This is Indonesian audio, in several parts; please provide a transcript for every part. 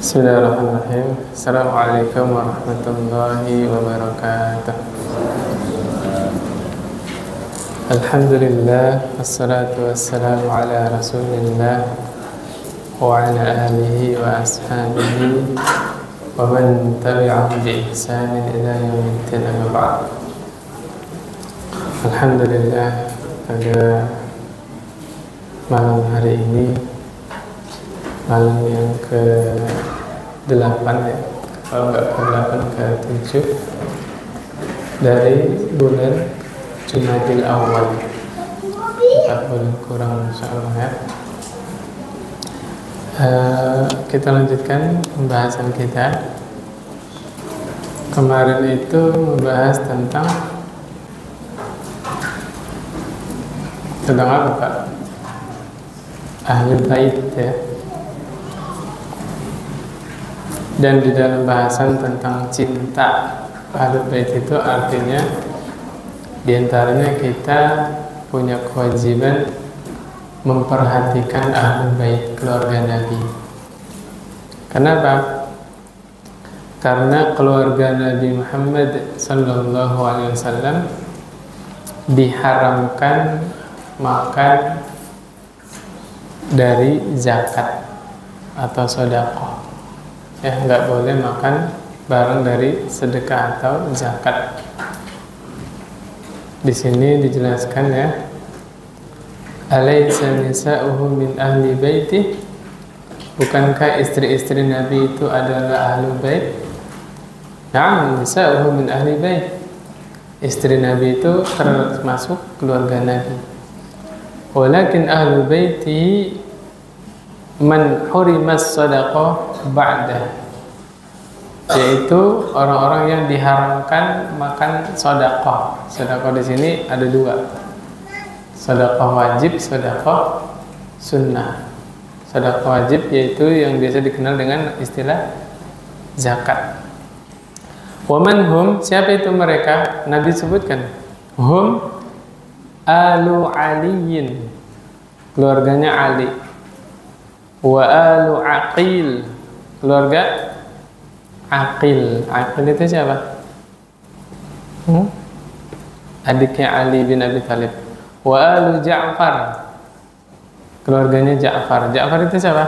Bismillahirrahmanirrahim. Assalamualaikum warahmatullahi wabarakatuh. Alhamdulillah, wassalatu wassalamu ala rasulillah wa ala alihi wa ashabihi wa man tabi'ahum bi ihsanin ila yaumiddin, amma ba'd. Alhamdulillah, pada malam hari ini, malam yang ke-8 ya, kalau nggak ke-8 ke-7 dari bulan Jumadil Awal, 4 bulan kurang insyaallah ya. Kita lanjutkan pembahasan kita. Kemarin itu membahas tentang apa Pak? Ahli Bait ya. Dan di dalam bahasan tentang cinta Ahlul Bait itu artinya diantaranya kita punya kewajiban memperhatikan Ahlul Bait, keluarga Nabi. Kenapa? Karena keluarga Nabi Muhammad sallallahu alaihi wasallam diharamkan makan dari zakat atau sedekah. Ya, nggak boleh makan barang dari sedekah atau zakat. Di sini dijelaskan ya, alaysa nisa'uhu min ahli baiti, bukankah istri-istri Nabi itu adalah ahli bait? Na'am, nisa'uhu min ahli bait. Istri Nabi itu termasuk keluarga Nabi. Walakin ahli baiti man hurimas sadaqah ba'dah, yaitu orang-orang yang diharamkan makan sedekah. Sedekah di sini ada dua, sedekah wajib, sedekah sunnah. Sedekah wajib yaitu yang biasa dikenal dengan istilah zakat. Waman hum, siapa itu mereka? Nabi sebutkan, hum alu aliyin, keluarganya Ali. Wa alu aqil, keluarga Aqil. Aqil itu siapa? Adiknya Ali bin Abi Thalib. Wa alu Ja'far, keluarganya Ja'far. Ja'far itu siapa?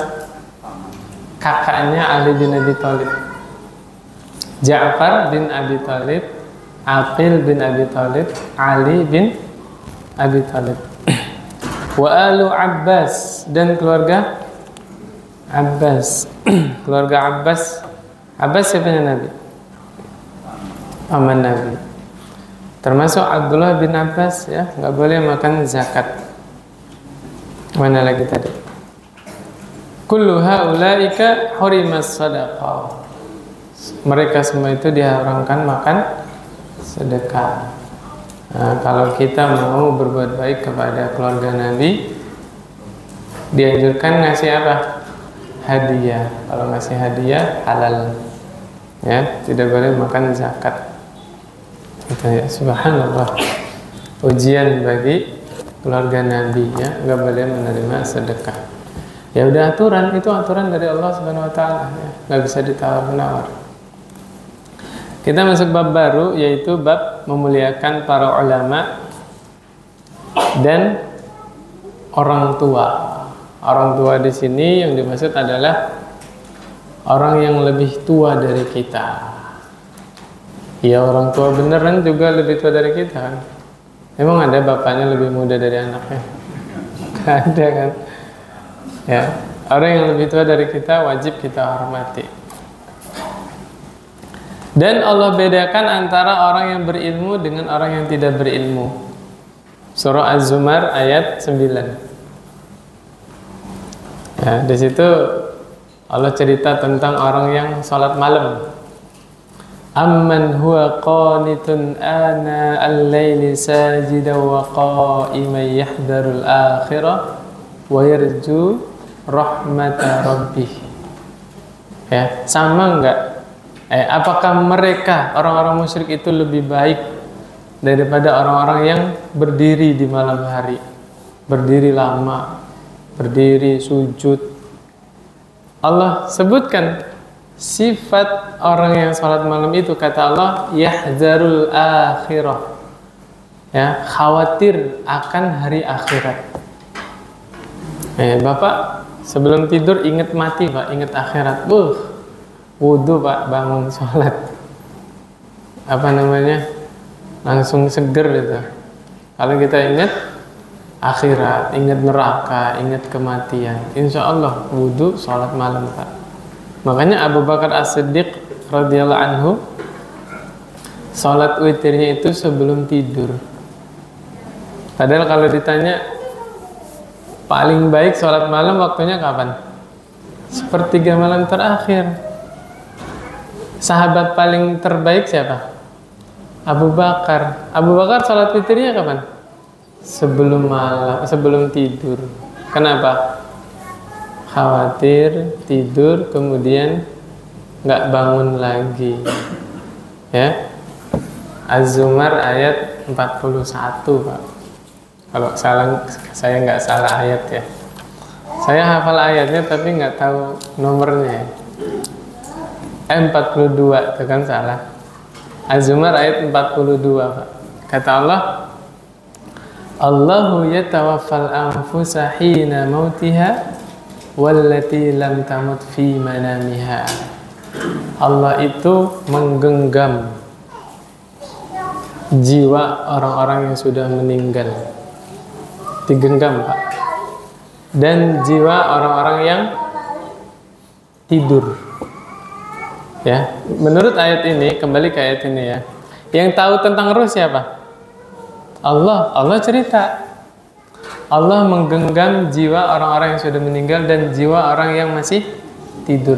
Kakaknya Ali bin Abi Thalib. Ja'far bin Abi Thalib, Aqil bin Abi Thalib, Ali bin Abi Thalib. Wa alu Abbas, dan keluarga Abbas. Keluarga Abbas. Abbas siapa Nabi? Paman Nabi. Termasuk Abdullah bin Abbas ya, nggak boleh makan zakat. Mana lagi tadi? Kullu haulaika hurimas sadaqah. Mereka semua itu diharamkan makan sedekah. Nah, kalau kita mau berbuat baik kepada keluarga Nabi, dianjurkan ngasih apa? Hadiah. Kalau ngasih hadiah halal ya, tidak boleh makan zakat. Gitu ya, subhanallah. Ujian bagi keluarga Nabi ya, nggak boleh menerima sedekah. Ya udah, aturan itu aturan dari Allah Subhanahu wa taala ya, nggak bisa ditawar-menawar. Kita masuk bab baru, yaitu bab memuliakan para ulama dan orang tua. Orang tua di sini yang dimaksud adalah orang yang lebih tua dari kita. Ya, orang tua beneran juga lebih tua dari kita. Emang ada bapaknya lebih muda dari anaknya? Gak ada kan? Ya, orang yang lebih tua dari kita wajib kita hormati. Dan Allah bedakan antara orang yang berilmu dengan orang yang tidak berilmu. Surah Az-Zumar ayat 9. Ya, di situ Allah cerita tentang orang yang salat malam. Amman huwa qanitun ana al-laili sajidan wa qa'iman yahdharul akhirah wa yarju rahmata rabbih. Ya, sama enggak? Apakah mereka orang-orang musyrik itu lebih baik daripada orang-orang yang berdiri di malam hari, berdiri lama, berdiri sujud? Allah sebutkan sifat orang yang sholat malam itu kata Allah yahzarul akhirah, ya, khawatir akan hari akhirat. Bapak sebelum tidur ingat mati Pak, ingat akhirat. Wudhu Pak, bangun sholat, apa namanya, langsung seger gitu. Kalau kita ingat akhirat, ingat neraka, ingat kematian, insya Allah wudhu sholat malam Pak. Makanya Abu Bakar As-Siddiq radhiyallahu anhu sholat witirnya itu sebelum tidur. Padahal kalau ditanya paling baik sholat malam waktunya kapan? Sepertiga malam terakhir. Sahabat paling terbaik siapa? Abu Bakar. Abu Bakar sholat witirnya kapan? Sebelum malam, sebelum tidur. Kenapa? Khawatir tidur kemudian nggak bangun lagi. Ya. Az-Zumar ayat 41 Pak. Kalau saya nggak salah ayat ya. Saya hafal ayatnya tapi nggak tahu nomornya. 42 itu kan salah. Az-Zumar ayat 42 Pak. Kata Allah, Allahu yatawaffal anfusa hina mautiha wallati lam tamut fi manamiha. Allah itu menggenggam jiwa orang-orang yang sudah meninggal. Digenggam Pak. Dan jiwa orang-orang yang tidur. Ya, menurut ayat ini, kembali ke ayat ini ya. Yang tahu tentang ruh siapa? Allah. Allah cerita. Allah menggenggam jiwa orang-orang yang sudah meninggal dan jiwa orang yang masih tidur.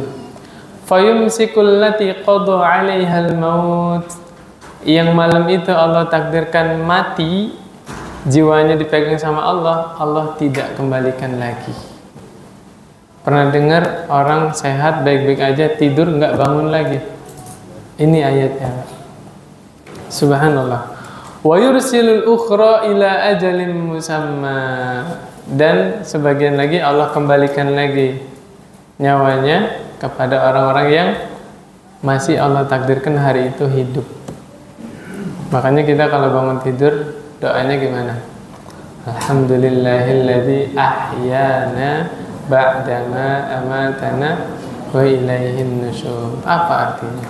Fayumsikul lati qada 'alaihal maut. Yang malam itu Allah takdirkan mati, jiwanya dipegang sama Allah, Allah tidak kembalikan lagi. Pernah dengar orang sehat baik-baik aja tidur nggak bangun lagi? Ini ayatnya. Subhanallah. Wa yursilul ukhra ila ajalin musamma. Dan sebagian lagi Allah kembalikan lagi nyawanya kepada orang-orang yang masih Allah takdirkan hari itu hidup. Makanya kita kalau bangun tidur doanya gimana? Alhamdulillahilladzi ahyana ba'dama amatana wa ilaihin nusyur. Apa artinya?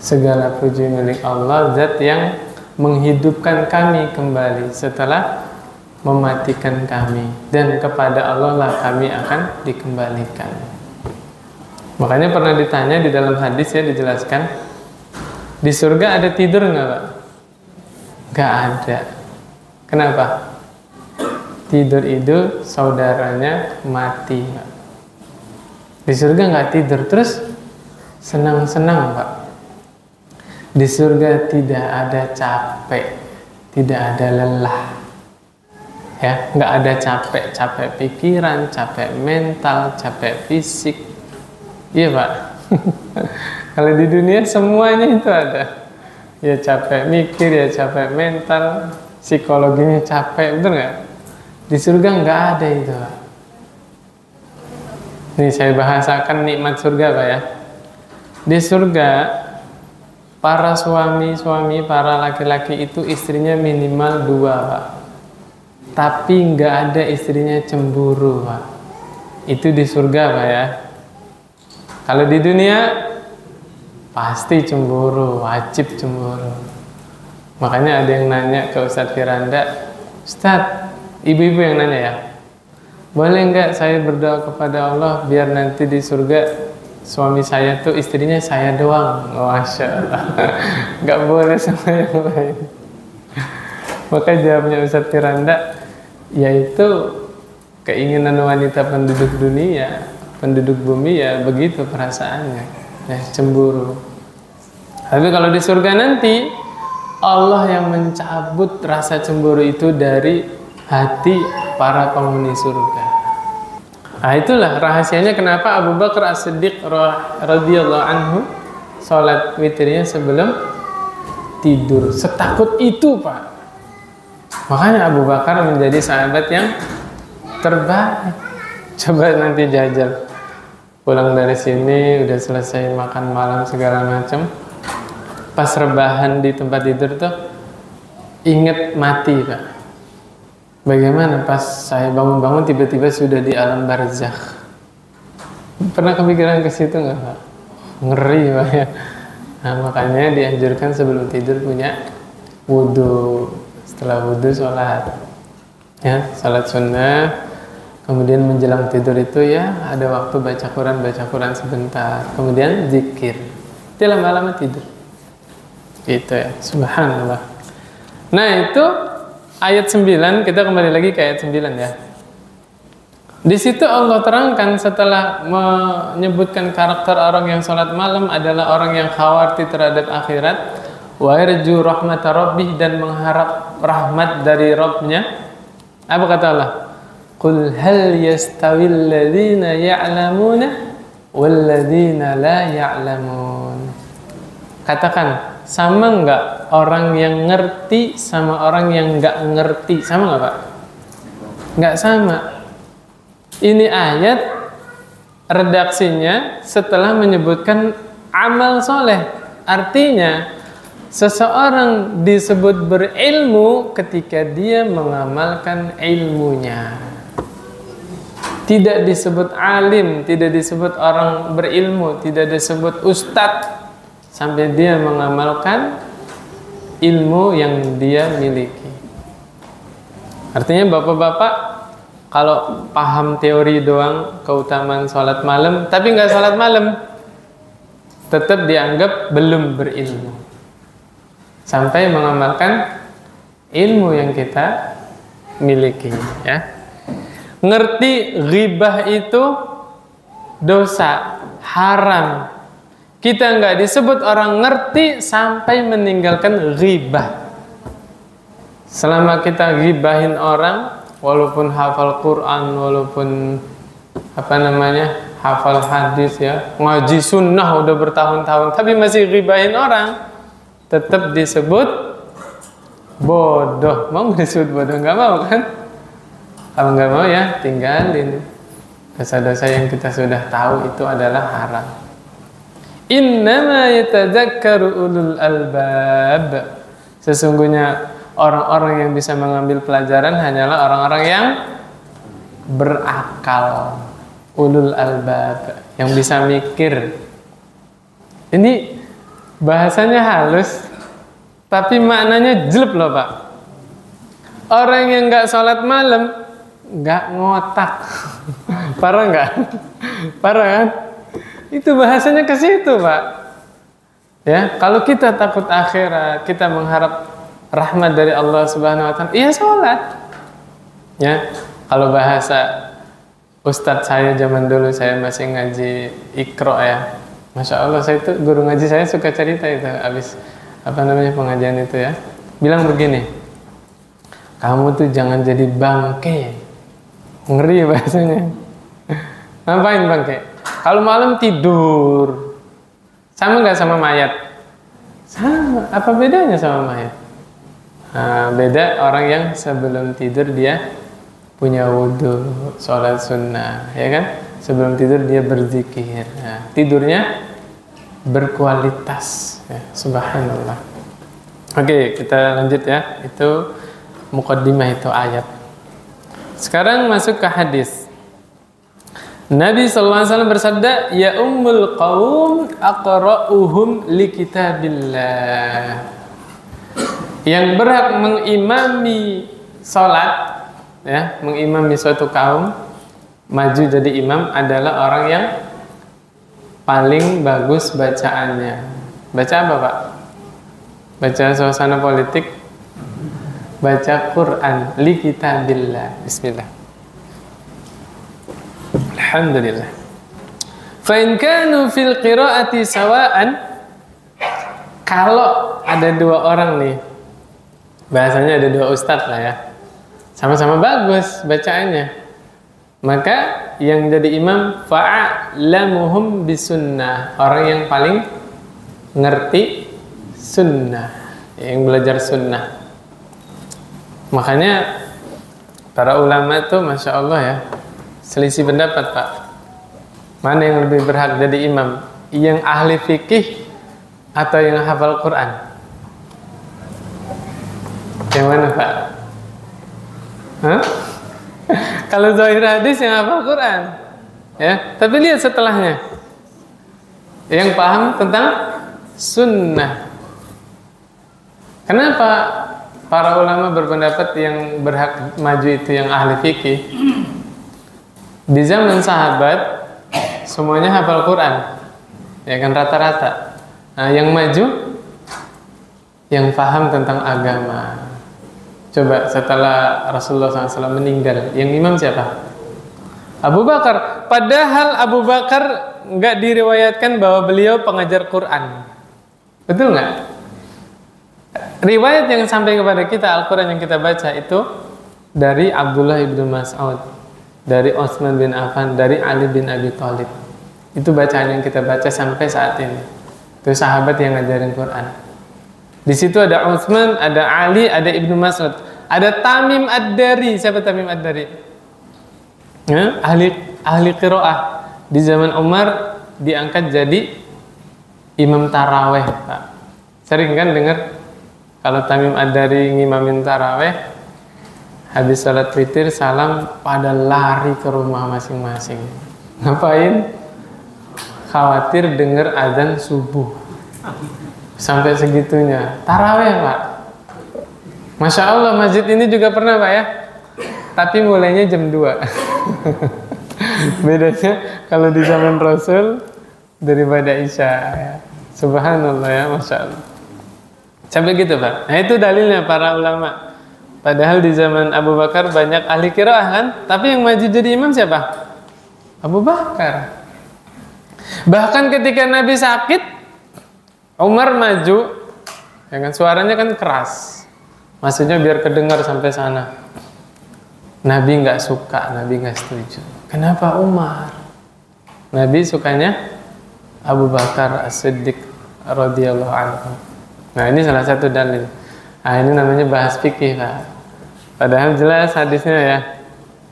Segala puji milik Allah, zat yang menghidupkan kami kembali setelah mematikan kami, dan kepada Allah lah kami akan dikembalikan. Makanya pernah ditanya di dalam hadis ya, dijelaskan di surga ada tidur nggak Pak? Nggak ada. Kenapa? Tidur itu saudaranya mati Pak. Di surga nggak tidur, terus senang-senang Pak. Di surga tidak ada capek, tidak ada lelah, ya, nggak ada capek pikiran, capek mental, capek fisik, iya Pak. Kalau di dunia semuanya itu ada, ya capek mikir, ya capek mental, psikologinya capek, betul nggak? Di surga nggak ada itu Pak. Nih saya bahasakan nikmat surga Pak ya. Di surga para suami-suami, para laki-laki itu istrinya minimal 2 Pak. Tapi nggak ada istrinya cemburu Pak. Itu di surga Pak ya. Kalau di dunia pasti cemburu, wajib cemburu. Makanya ada yang nanya ke Ustadz Firanda, Ustadz, ibu-ibu yang nanya ya, boleh nggak saya berdoa kepada Allah biar nanti di surga suami saya tuh istrinya saya doang? Masya Allah. Nggak boleh sama yang lain. Maka jawabnya Ustadz Firanda, yaitu keinginan wanita penduduk dunia, penduduk bumi ya begitu perasaannya, ya cemburu. Tapi kalau di surga nanti Allah yang mencabut rasa cemburu itu dari hati para penghuni surga. Nah itulah rahasianya kenapa Abu Bakar As-Siddiq radhiyallahu anhu sholat witirnya sebelum tidur. Setakut itu Pak. Makanya Abu Bakar menjadi sahabat yang terbaik. Coba nanti jajal. pulang dari sini udah selesai makan malam segala macam, pas rebahan di tempat tidur tuh inget mati, Pak. Bagaimana pas saya bangun-bangun tiba-tiba sudah di alam barzakh? Pernah kepikiran ke situ nggak, Pak? Ngeri, Pak, ya. Nah, makanya dianjurkan sebelum tidur punya wudhu. Setelah wudhu sholat, ya, sholat sunnah. Kemudian menjelang tidur itu ya ada waktu baca Quran sebentar. Kemudian zikir. Itu lama-lama tidur. Gitu ya, subhanallah. Nah itu ayat 9, kita kembali lagi ke ayat 9 ya. Di situ Allah terangkan setelah menyebutkan karakter orang yang sholat malam adalah orang yang khawatir terhadap akhirat, wa yarju rahmata rabbih, dan mengharap rahmat dari Rabbnya. Apa kata Allah? Qul hal yastawil ladzina ya'lamuna wal ladzina la ya'lamun. Katakan, sama enggak orang yang ngerti sama orang yang enggak ngerti? Sama enggak, Pak? Enggak sama. Ini ayat redaksinya setelah menyebutkan amal soleh. Artinya seseorang disebut berilmu ketika dia mengamalkan ilmunya. Tidak disebut alim, tidak disebut orang berilmu, tidak disebut ustadz sampai dia mengamalkan ilmu yang dia miliki. Artinya bapak-bapak kalau paham teori doang keutamaan sholat malam tapi nggak sholat malam, tetap dianggap belum berilmu sampai mengamalkan ilmu yang kita miliki, ya. Ngerti ghibah itu dosa, haram. Kita nggak disebut orang ngerti sampai meninggalkan ghibah. Selama kita ghibahin orang, walaupun hafal Quran, walaupun hafal hadis, ya, ngaji sunnah udah bertahun-tahun, tapi masih ghibahin orang, tetap disebut bodoh. Mau disebut bodoh? Nggak mau kan? Kalau nggak mau ya tinggalin. Dosa-dosa yang kita sudah tahu itu adalah haram. Innama yatadzakkaru ulul albab. Sesungguhnya orang-orang yang bisa mengambil pelajaran hanyalah orang-orang yang berakal, ulul albab, yang bisa mikir. Ini bahasanya halus, tapi maknanya jelek loh, Pak. Orang yang nggak sholat malam nggak ngotak. Parah nggak? Parah kan? Itu bahasanya ke situ, Pak. Ya, kalau kita takut akhirat, kita mengharap rahmat dari Allah Subhanahu wa taala, iya sholat. Ya, kalau bahasa ustadz saya zaman dulu, saya masih ngaji Iqra, ya. Masya Allah, saya itu guru ngaji saya suka cerita itu habis pengajian itu, ya. Bilang begini, kamu tuh jangan jadi bangke. Ngeri bahasanya. Ngapain bangke? Kalau malam tidur, sama nggak sama mayat? Sama. Apa bedanya sama mayat? Nah, beda orang yang sebelum tidur dia punya wudhu, sholat sunnah, ya kan? Sebelum tidur dia berzikir. Nah, tidurnya berkualitas, ya. Subhanallah. Oke, kita lanjut ya. Itu muqaddimah, itu ayat. Sekarang masuk ke hadis. Nabi SAW bersabda, ya ummul qaum aqra'uhum li kitabillah. Yang berhak mengimami salat, ya, mengimami suatu kaum, maju jadi imam adalah orang yang paling bagus bacaannya. Baca apa, Pak? Baca suasana politik, baca Quran, li kitabillah. Bismillah. Alhamdulillah. Fa in kanu fil qiraati sawaan, kalau ada dua orang nih, bahasanya ada dua ustadz lah, ya, sama-sama bagus bacaannya, maka yang jadi imam fa'alamuhum bisunnah, orang yang paling ngerti sunnah, yang belajar sunnah. Makanya para ulama tuh Masya Allah, ya, selisih pendapat, Pak. Mana yang lebih berhak jadi imam? Yang ahli fikih atau yang hafal Quran? Yang mana, Pak? Hah? Kalau zahir hadis yang hafal Quran, ya. Tapi lihat setelahnya, yang paham tentang sunnah. Kenapa para ulama berpendapat yang berhak maju itu yang ahli fikih? Di zaman sahabat semuanya hafal Quran, ya kan, rata-rata. Nah, yang maju yang paham tentang agama. Coba setelah Rasulullah SAW meninggal, yang imam siapa? Abu Bakar. Padahal Abu Bakar nggak diriwayatkan bahwa beliau pengajar Quran. Betul nggak? Riwayat yang sampai kepada kita, Al-Quran yang kita baca itu dari Abdullah ibnu Mas'ud, dari Utsman bin Affan, dari Ali bin Abi Thalib. Itu bacaan yang kita baca sampai saat ini. Itu sahabat yang ngajarin Quran. Di situ ada Utsman, ada Ali, ada Ibnu Mas'ud, ada Tamim Ad-Dari. Siapa Tamim Ad-Dari? Ya, ahli qiraah. Di zaman Umar diangkat jadi imam taraweh, Pak. Sering kan dengar kalau Tamim Ad-Dari ngimamin taraweh, habis salat witir salam pada lari ke rumah masing-masing. Ngapain? Khawatir dengar azan subuh. Sampai segitunya. Taraweh, Pak. Masya Allah, masjid ini juga pernah, Pak, ya. Tapi mulainya jam 2. Bedanya kalau di zaman Rasul daripada Isya, ya. Subhanallah, ya, Masya Allah. Sampai gitu, Pak. Nah, itu dalilnya para ulama. Padahal di zaman Abu Bakar banyak ahli qiraah, kan? Tapi yang maju jadi imam siapa? Abu Bakar. Bahkan ketika Nabi sakit, Umar maju, ya kan, suaranya kan keras, maksudnya biar kedengar sampai sana. Nabi nggak suka, Nabi nggak setuju. Kenapa Umar? Nabi sukanya Abu Bakar As-Siddiq radhiyallahu anhu. Nah, ini salah satu dalil. Nah, ini namanya bahas fikih, Pak. Padahal jelas hadisnya, ya.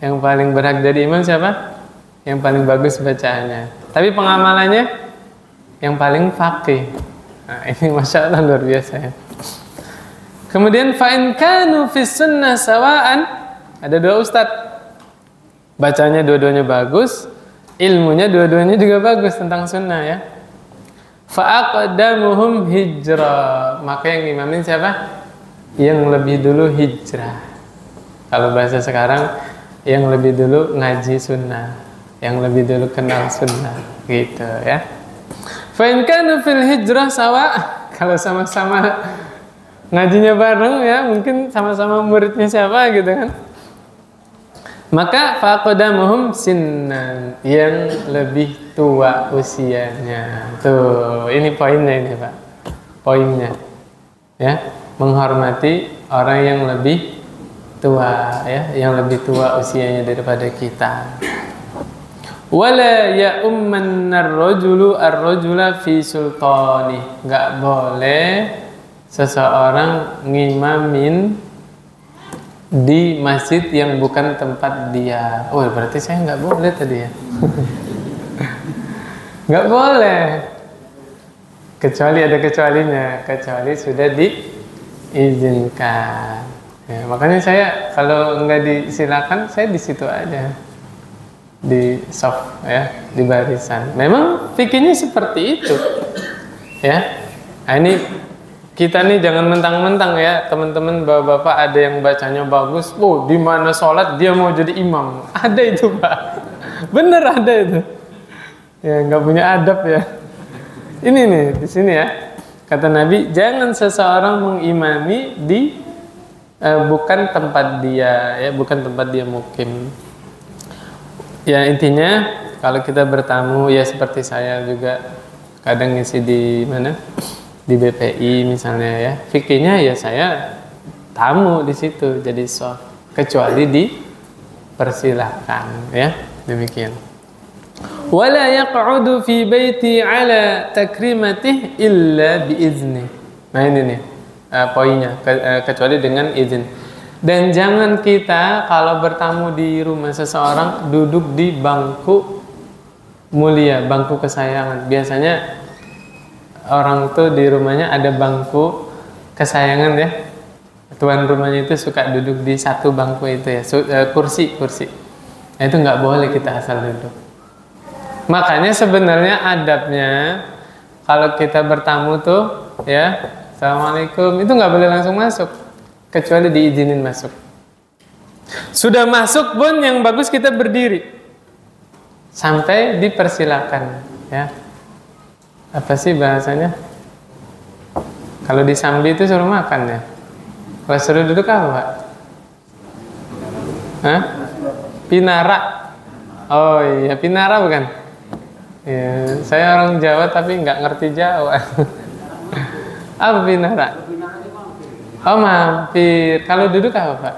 Yang paling berhak jadi imam siapa? Yang paling bagus bacaannya. Tapi pengamalannya yang paling faqih. Nah, ini Masya Allah luar biasa, ya. Kemudian fa'in kanu fis sunnah sawa'an. Ada dua ustadz, bacanya dua-duanya bagus, ilmunya dua-duanya juga bagus tentang sunnah, ya. Fa'aqdamuhum hijrah. Maka yang imamin siapa? Yang lebih dulu hijrah. Kalau bahasa sekarang, yang lebih dulu ngaji sunnah, yang lebih dulu kenal sunnah, gitu, ya. Fa'in kanu fil hijrah sawa. Kalau sama-sama ngajinya bareng, ya, mungkin sama-sama muridnya siapa, gitu kan. Maka faqadamuhum sinnan, yang lebih tua usianya. Tuh, ini poinnya ini, Pak. Poinnya, ya, menghormati orang yang lebih tua, ya, yang lebih tua usianya daripada kita. Wala ya'umman ar-rajulu ar-rajula fi sultani. Enggak boleh seseorang ngimamin di masjid yang bukan tempat dia. Oh, berarti saya nggak boleh tadi, ya. Nggak boleh. Kecuali ada kecualinya, kecuali sudah diizinkan. Ya, makanya saya kalau nggak disilakan, saya di situ aja, di soft, ya, di barisan. Memang fikihnya seperti itu, ya. Nah, ini kita nih jangan mentang-mentang, ya, teman-teman, bapak-bapak ada yang bacanya bagus, oh, di mana sholat dia mau jadi imam. Ada itu, Pak. Bener ada itu. Ya, nggak punya adab, ya. Ini nih di sini, ya, kata Nabi, jangan seseorang mengimami di bukan tempat dia, ya, bukan tempat dia mukim. Ya, intinya kalau kita bertamu, ya, seperti saya juga kadang ngisi di mana? Di BPI misalnya, ya, fikihnya ya saya tamu di situ jadi soft, kecuali dipersilahkan, ya, demikian. Wala yaq'udu fi baiti ala takrimatih illa biizni. Nah, ini nih poinnya, kecuali dengan izin. Dan jangan kita kalau bertamu di rumah seseorang duduk di bangku mulia, bangku kesayangan. Biasanya orang tuh di rumahnya ada bangku kesayangan ya. Tuan rumahnya itu suka duduk di satu bangku itu ya, kursi. Nah, itu nggak boleh kita asal duduk. Makanya sebenarnya adabnya kalau kita bertamu tuh ya, assalamualaikum, itu nggak boleh langsung masuk, kecuali diizinin masuk. Sudah masuk pun yang bagus kita berdiri sampai dipersilakan ya. Apa sih bahasanya? Kalau di Sambi itu suruh makan ya. Kalau suruh duduk apa, Pak? Hah? Pinara. Oh iya, pinara bukan? Ya, saya orang Jawa tapi nggak ngerti Jawa. Apa pinara? Oh mampir. Kalau duduk apa, Pak?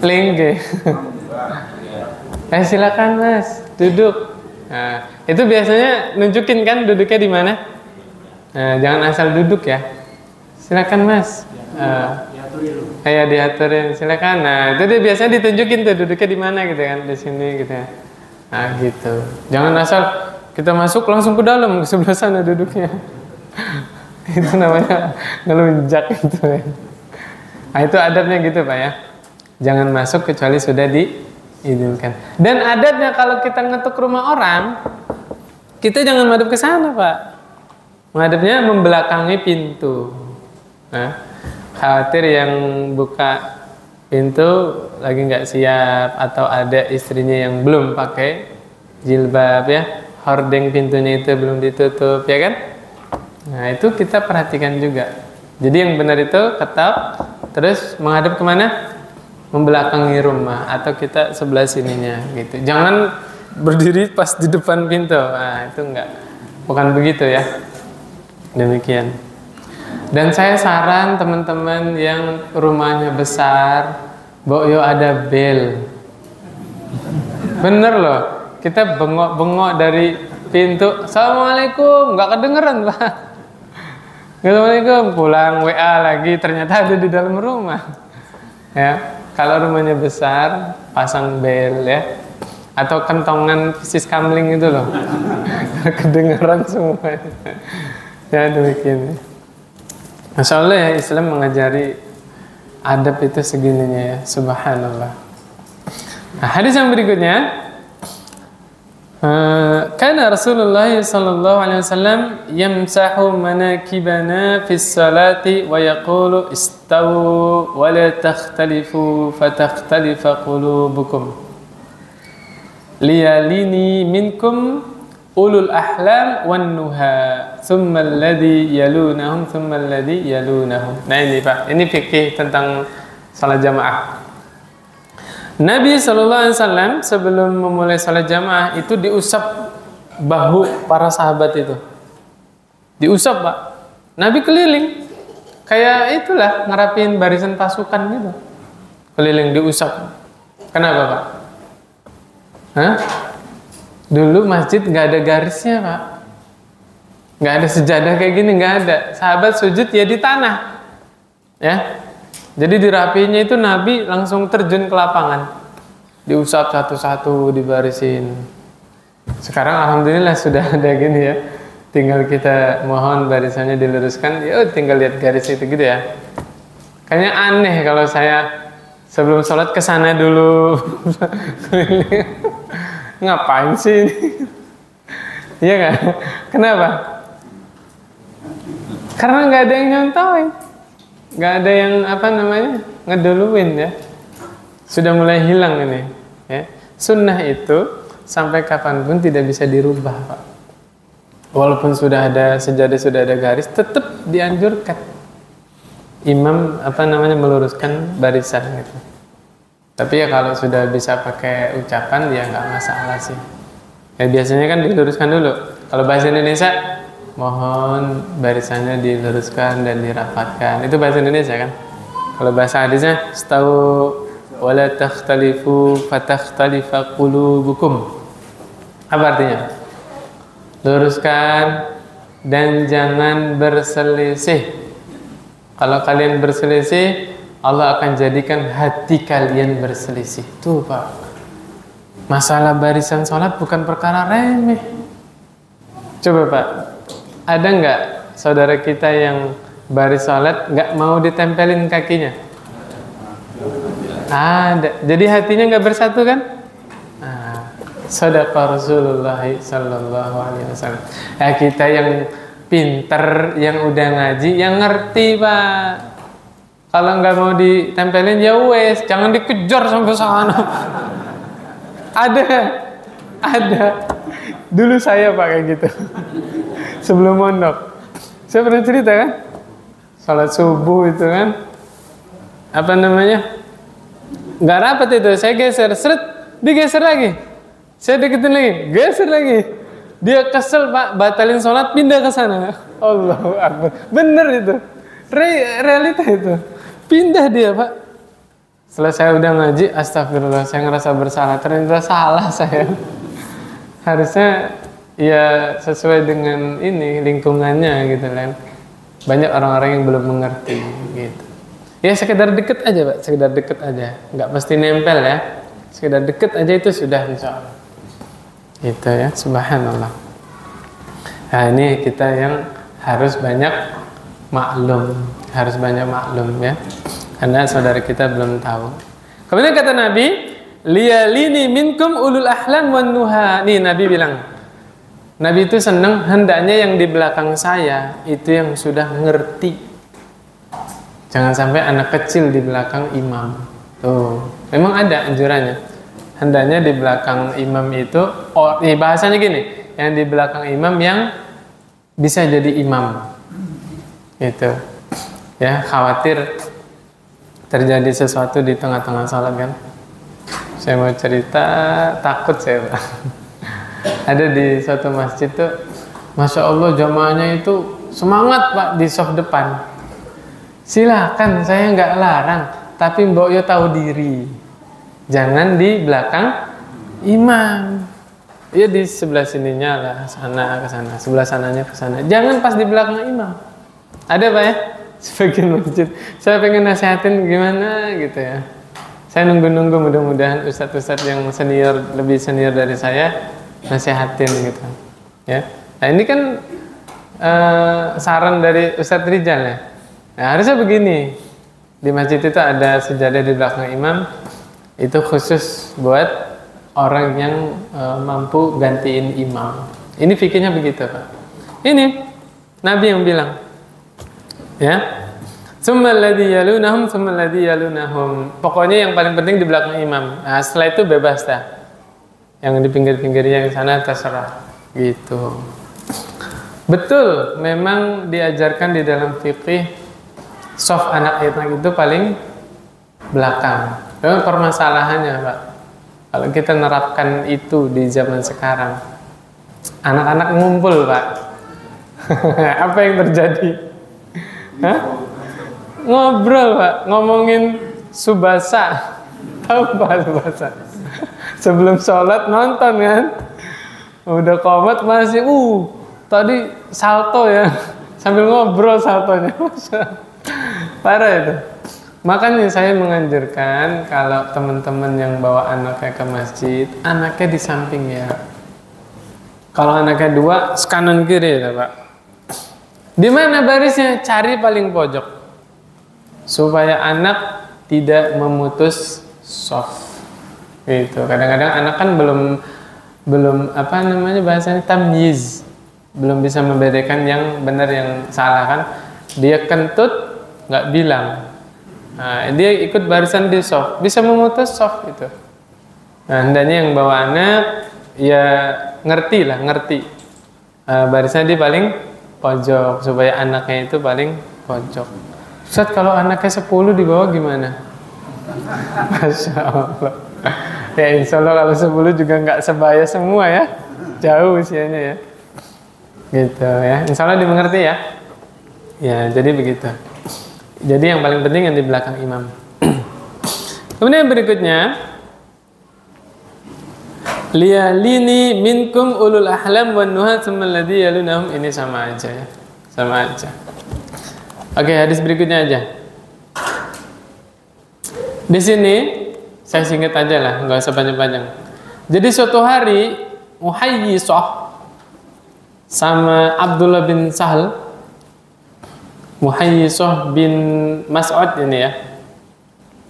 Lingge. Silakan Mas, duduk. Nah, itu biasanya nunjukin kan duduknya di mana? Nah, jangan asal duduk ya. Silakan Mas. Ya diaturin, silakan. Nah, itu dia biasanya ditunjukin tuh duduknya di mana gitu kan, di sini gitu ya. Nah, gitu. Jangan asal kita masuk langsung ke dalam, ke sebelah sana duduknya. Itu namanya ngelunjak itu ya. Nah, itu adabnya gitu, Pak ya. Jangan masuk kecuali sudah diizinkan. Dan adabnya kalau kita ngetuk rumah orang, kita jangan madep ke sana, Pak. Menghadapnya membelakangi pintu. Nah, khawatir yang buka pintu lagi nggak siap atau ada istrinya yang belum pakai jilbab ya, hordeng pintunya itu belum ditutup ya kan. Nah itu kita perhatikan juga. Jadi yang benar itu ketok, terus menghadap kemana? Membelakangi rumah atau kita sebelah sininya gitu. Jangan berdiri pas di depan pintu. Nah itu enggak, bukan begitu ya. Demikian. Dan saya saran teman-teman yang rumahnya besar, Boyo ada bel. Bener loh, kita bengok-bengok dari pintu, assalamualaikum, nggak kedengeran Pak. Assalamualaikum, pulang WA lagi, ternyata ada di dalam rumah. Ya, kalau rumahnya besar, pasang bel ya, atau kentongan sis kamling itu loh, kedengeran semua. Ya demikian. Masya Allah ya, Islam mengajari adab itu segininya ya, subhanallah. Nah, hadis yang berikutnya, kana Rasulullah sallallahu alaihi wasallam yamsahu manakibana fis salati wa yaqulu istawu wa la takhtalifu fatakhtalifa qulubukum liyalini minkum ulul ahlam wan nuha thumma alladhi yalunahum thumma alladhi yalunahum. Nah ini Pak, ini fikih tentang salat jamaah. Nabi SAW sebelum memulai salat jamaah itu diusap bahu para sahabat itu. Diusap Pak. Nabi keliling kayak itulah ngerapin barisan pasukan gitu. Keliling diusap. Kenapa Pak? Hah? Dulu masjid nggak ada garisnya Pak, nggak ada sejadah kayak gini, nggak ada. Sahabat sujud ya di tanah, ya. Jadi dirapinya itu Nabi langsung terjun ke lapangan, diusap satu-satu, dibarisin. Sekarang alhamdulillah sudah ada gini ya, tinggal kita mohon barisannya diluruskan, ya tinggal lihat garis itu gitu ya. Kayaknya aneh kalau saya sebelum sholat ke sana dulu. Ngapain sih ini? Iya kan? Kenapa? Karena nggak ada yang nyontoin, nggak ada yang ngeduluin ya. Sudah mulai hilang ini. Ya. Sunnah itu sampai kapanpun tidak bisa dirubah Pak. Walaupun sudah ada sejadah, sudah ada garis, tetap dianjurkan imam meluruskan barisan gitu. Tapi ya kalau sudah bisa pakai ucapan ya nggak masalah sih. Ya biasanya kan diluruskan dulu. Kalau bahasa Indonesia, mohon barisannya diluruskan dan dirapatkan. Itu bahasa Indonesia kan. Kalau bahasa hadisnya, istawu wala takhtalifu fatakhtalifa qulubukum. Apa artinya? Luruskan dan jangan berselisih. Kalau kalian berselisih, Allah akan jadikan hati kalian berselisih. Tuh Pak. Masalah barisan sholat bukan perkara remeh. Coba Pak, ada nggak saudara kita yang baris sholat nggak mau ditempelin kakinya? Ada. Jadi hatinya nggak bersatu kan? Shadaqah Rasulullah sallallahu alaihi wasallam. Kita yang pinter, yang udah ngaji, yang ngerti Pak. Kalau nggak mau ditempelin ya wes, jangan dikejar sampai sana. Ada. Dulu saya Pak kayak gitu. Sebelum mondok. Saya pernah cerita kan? Salat subuh itu kan. Apa namanya? Nggak rapat itu. Saya geser, seret, digeser lagi. Saya deketin lagi, geser lagi. Dia kesel Pak, batalin sholat, pindah ke sana. Allahu Akbar. Bener itu. Realita itu. Pindah dia Pak. Setelah saya udah ngaji, astagfirullah, saya ngerasa bersalah. Ternyata salah saya. Harusnya ya sesuai dengan ini lingkungannya gitu kan. Banyak orang-orang yang belum mengerti gitu. Ya sekedar deket aja Pak, sekedar deket aja. Nggak mesti nempel ya. Sekedar deket aja itu sudah insya Allah. Gitu ya, subhanallah. Nah ini kita yang harus banyak maklum. Harus banyak maklum ya. Karena saudara kita belum tahu. Kemudian kata Nabi, liyalini minkum ulul ahlam wan nuha. Nih Nabi bilang, Nabi itu senang hendaknya yang di belakang saya itu yang sudah ngerti. Jangan sampai anak kecil di belakang imam. Tuh, memang ada anjurannya. Hendaknya di belakang imam itu, bahasanya gini, yang di belakang imam yang bisa jadi imam. Itu, ya khawatir terjadi sesuatu di tengah-tengah salat kan. Saya mau cerita, takut saya Pak. Ada di suatu masjid tuh, Masya Allah jamaahnya itu semangat Pak di soft depan. Silakan, saya nggak larang, tapi Mbok yo tahu diri. Jangan di belakang imam. Ya di sebelah sininya lah, sana ke sana, sebelah sananya ke sana. Jangan pas di belakang imam. Ada Pak ya? Sebagian masjid. Saya pengen nasihatin gimana gitu ya. Saya nunggu-nunggu mudah-mudahan ustadz-ustadz yang senior, lebih senior dari saya nasihatin gitu. Ya. Nah ini kan saran dari Ustadz Rijal ya. Nah, harusnya begini. Di masjid itu ada sejadah di belakang imam. Itu khusus buat orang yang mampu gantiin imam. Ini fikirnya begitu Pak. Ini Nabi yang bilang. Ya. Tsummal ladzi yalunahum tsummal ladzi yalunahum. Pokoknya yang paling penting di belakang imam. Nah, setelah itu bebas dah. Yang di pinggir-pinggirnya yang sana terserah. Gitu. Betul, memang diajarkan di dalam fikih soft anak-anak itu paling belakang. Memang permasalahannya Pak. Kalau kita nerapkan itu di zaman sekarang, anak-anak ngumpul Pak. Apa yang terjadi? Hah? Ngobrol Pak, ngomongin subasa. Tahu Pak subasa? Sebelum sholat nonton kan, udah qomat masih tadi salto ya, sambil ngobrol saltonya. Parah itu. Makanya saya menganjurkan kalau teman-teman yang bawa anaknya ke masjid, anaknya di samping ya. Kalau anaknya dua, kanan kiri ya Pak. Di mana barisnya? Cari paling pojok. Supaya anak tidak memutus soft. Gitu. Kadang-kadang anak kan belum apa namanya bahasanya tamyiz. Belum bisa membedakan yang benar yang salah kan. Dia kentut nggak bilang. Nah, dia ikut barisan di soft, bisa memutus soft itu. Nah, hendaknya yang bawa anak ya ngerti. Barisannya di paling pojok supaya anaknya itu paling pojok. Ustaz, kalau anaknya 10 di bawah gimana? Masya Allah. Ya insya Allah kalau 10 juga nggak sebaya semua ya. Jauh usianya ya. Gitu ya. Insya Allah dimengerti ya. Ya jadi begitu. Jadi yang paling penting yang di belakang imam. Kemudian berikutnya, liyalini minkum ulul ahlam wan nuha tsumma alladhi yalunahum. Ini sama aja ya. Sama aja. Oke, hadis berikutnya aja. Di sini saya singkat aja lah, nggak usah panjang-panjang. Jadi suatu hari Muhayyisah sama Abdullah bin Sahal, Muhayyisah bin Mas'ud ini ya,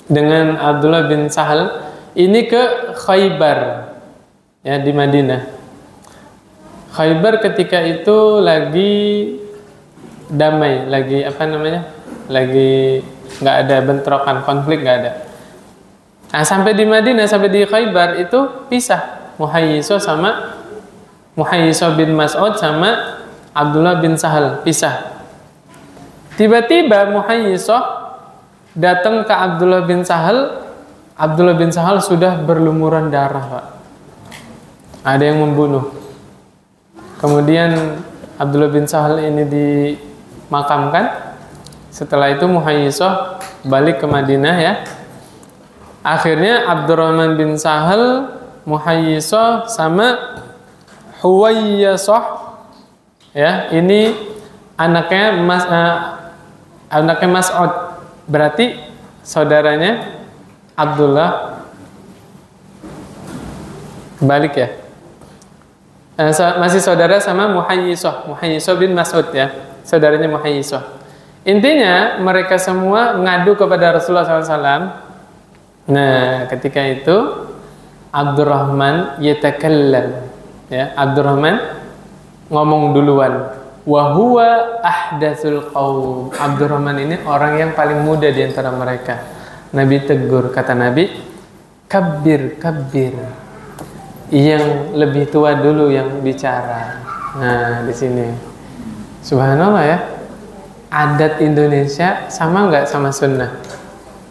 dengan Abdullah bin Sahal ini ke Khaybar ya, di Madinah. Khaybar ketika itu lagi damai, lagi apa namanya, lagi nggak ada bentrokan, konflik nggak ada. Nah, sampai di Madinah, sampai di Khaybar itu pisah, Muhayyisah bin Mas'ud sama Abdullah bin Sahal pisah. Tiba-tiba Muhayyisah datang ke Abdullah bin Sahal. Abdullah bin Sahal sudah berlumuran darah, Pak. Ada yang membunuh. Kemudian Abdullah bin Sahal ini dimakamkan. Setelah itu Muhayyisah balik ke Madinah ya. Akhirnya Abdurrahman bin Sahal, Muhayyisah sama Huwayyisah ya, ini anaknya Mas'ud, berarti saudaranya Abdullah, balik ya, masih saudara sama Muhayyisah bin Mas'ud ya, saudaranya Muhayyisah. Intinya mereka semua ngadu kepada Rasulullah SAW. Nah, ketika itu Abdurrahman yatakallam ya, Abdurrahman ngomong duluan. Wa huwa ahdatsul qaum. Abdurrahman ini orang yang paling muda di antara mereka. Nabi tegur, kata Nabi, kabbir. Yang lebih tua dulu yang bicara. Nah, di sini. Subhanallah ya. Adat Indonesia sama nggak sama sunnah?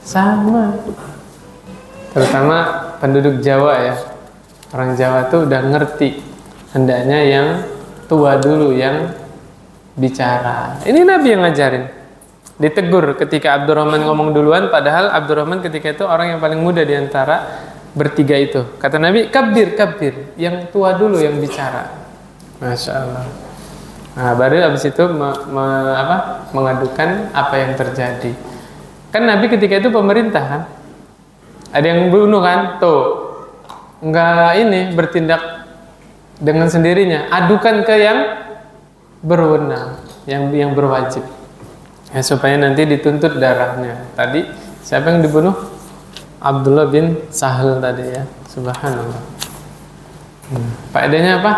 Sama. Terutama penduduk Jawa ya. Orang Jawa tuh udah ngerti, hendaknya yang tua dulu yang bicara. Ini Nabi yang ngajarin. Ditegur ketika Abdurrahman ngomong duluan, padahal Abdurrahman ketika itu orang yang paling muda di antara bertiga itu. Kata Nabi, kabir, yang tua dulu yang bicara. Masya Allah. Nah, baru habis itu mengadukan apa yang terjadi. Kan Nabi ketika itu pemerintah kan, ada yang bunuh kan, tuh nggak ini bertindak dengan sendirinya, adukan ke yang berwenang, yang berwajib ya, supaya nanti dituntut darahnya. Tadi siapa yang dibunuh? Abdullah bin Sahal tadi ya. Subhanallah. Faedahnya apa?